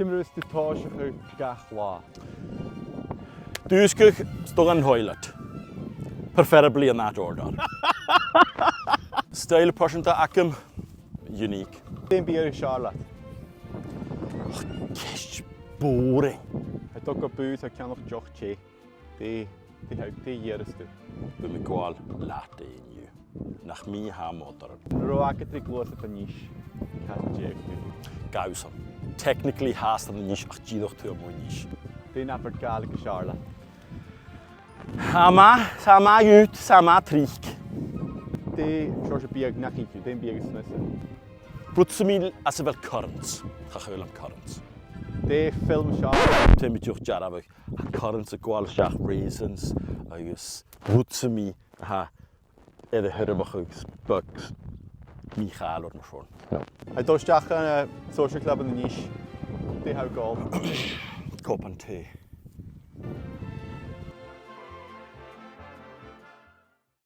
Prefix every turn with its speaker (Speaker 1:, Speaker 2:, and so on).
Speaker 1: Cymru ys dy tosh o'ch gach la.
Speaker 2: Dúsgach stog an toilet. Preferably in that order. Style persanta acum, unique.
Speaker 1: Dim beer Charlotte.
Speaker 2: Kish boring.
Speaker 1: Hij toch op buis, hij kan nog jochtje. Die houdt die hier is toe.
Speaker 2: By mi gwal latte in you. Nach mi ha motor.
Speaker 1: Roake tric los op een niche. Kan je
Speaker 2: Gausan. Technically haast an nish ach gidoch tu mo nish.
Speaker 1: Die napert galige Charlotte.
Speaker 2: Sama ut, sama tric.
Speaker 1: Die zoals je bier nakkie, die bier gesmissen.
Speaker 2: Brutsamil as wel currents. Gachul am currents.
Speaker 1: Die film Charlotte.
Speaker 2: Tim mit joch jarabach. Currents a gwal shach raisins. Agus brutsami ha. De herbach bugs. Michael or schon.
Speaker 1: Hij doet een social club in de niche. Die houdt goal.
Speaker 2: Kop and tea.